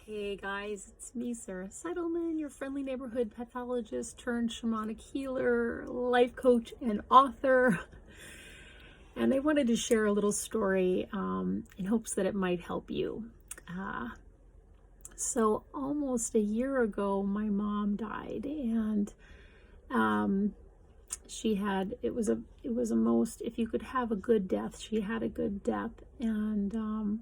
Hey guys, it's me, Sarah Seidelman, your friendly neighborhood pathologist turned shamanic healer, life coach, and author. And I wanted to share a little story in hopes that it might help you. So almost a year ago, my mom died, and it was a most, if you could have a good death, she had a good death. And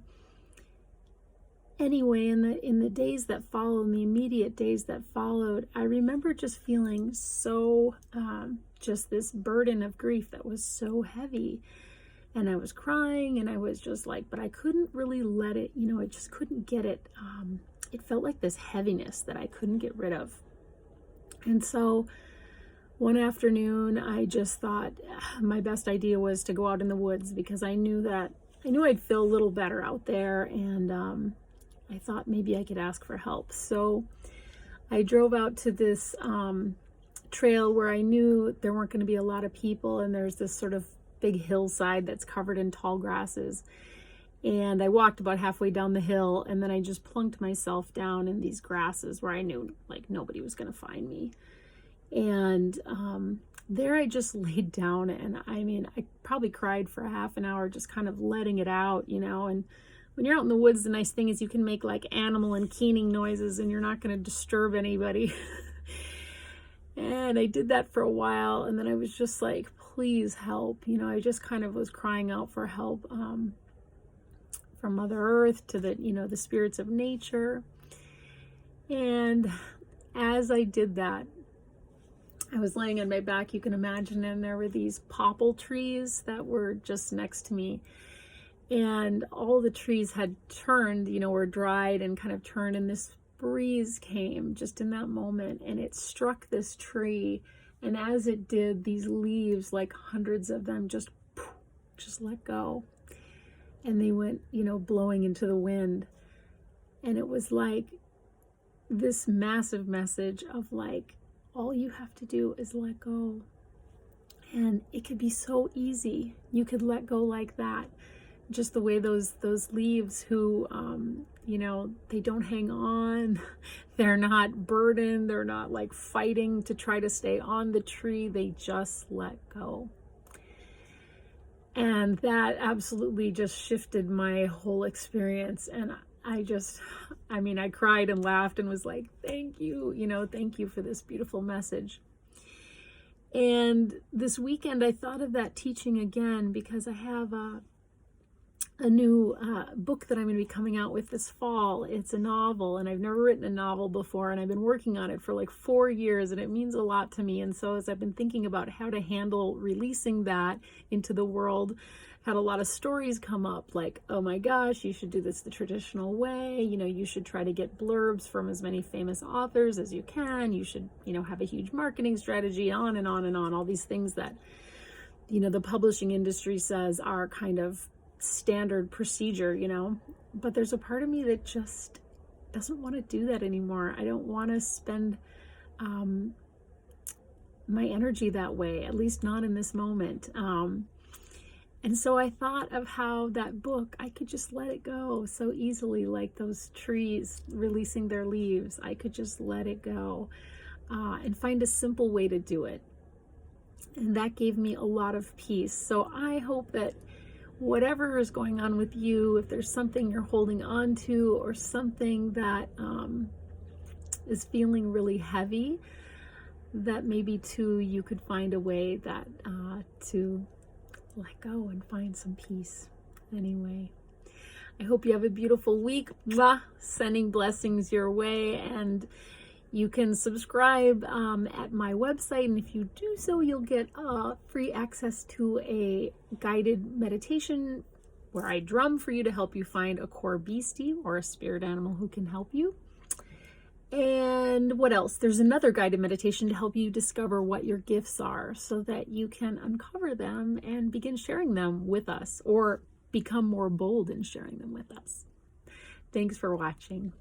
anyway, in the days that followed, in the immediate days that followed, I remember just feeling so just this burden of grief that was so heavy, and I was crying, and I was just like, but I couldn't really let it, I just couldn't get it. It felt like this heaviness that I couldn't get rid of. And so one afternoon, I just thought my best idea was to go out in the woods, because I knew I'd feel a little better out there, and I thought maybe I could ask for help. So I drove out to this trail where I knew there weren't going to be a lot of people, and there's this sort of big hillside that's covered in tall grasses. And I walked about halfway down the hill, and then I just plunked myself down in these grasses where I knew like nobody was going to find me. And there I just laid down, and I probably cried for a half an hour, just kind of letting it out, and when you're out in the woods, the nice thing is you can make like animal and keening noises, and you're not going to disturb anybody. And I did that for a while, and then I was just like, please help. I just kind of was crying out for help from Mother Earth to the spirits of nature. And as I did that, I was laying on my back, you can imagine, and there were these popple trees that were just next to me. And all the trees had turned, were dried and kind of turned, and this breeze came just in that moment, and it struck this tree. And as it did, these leaves, like hundreds of them, just let go. And they went, blowing into the wind. And it was like this massive message of like, all you have to do is let go. And it could be so easy. You could let go like that. Just the way those leaves who, they don't hang on. They're not burdened. They're not like fighting to try to stay on the tree. They just let go. And that absolutely just shifted my whole experience. And I cried and laughed and was like, thank you, thank you for this beautiful message. And this weekend, I thought of that teaching again, because I have a new book that I'm going to be coming out with this fall. It's a novel, and I've never written a novel before, and I've been working on it for like 4 years, and it means a lot to me. And so as I've been thinking about how to handle releasing that into the world, had a lot of stories come up like, oh my gosh, you should do this the traditional way. You should try to get blurbs from as many famous authors as you can. You should, have a huge marketing strategy, on and on and on. All these things that, the publishing industry says are kind of standard procedure, but there's a part of me that just doesn't want to do that anymore. I don't want to spend my energy that way, at least not in this moment. And so I thought of how that book, I could just let it go so easily, like those trees releasing their leaves. I could just let it go and find a simple way to do it. And that gave me a lot of peace. So I hope that whatever is going on with you, if there's something you're holding on to, or something that is feeling really heavy, that maybe too you could find a way that to let go and find some peace. Anyway, I hope you have a beautiful week. Mwah! Sending blessings your way, and you can subscribe at my website, and if you do so, you'll get free access to a guided meditation where I drum for you to help you find a core beastie or a spirit animal who can help you. And what else? There's another guided meditation to help you discover what your gifts are, so that you can uncover them and begin sharing them with us, or become more bold in sharing them with us. Thanks for watching.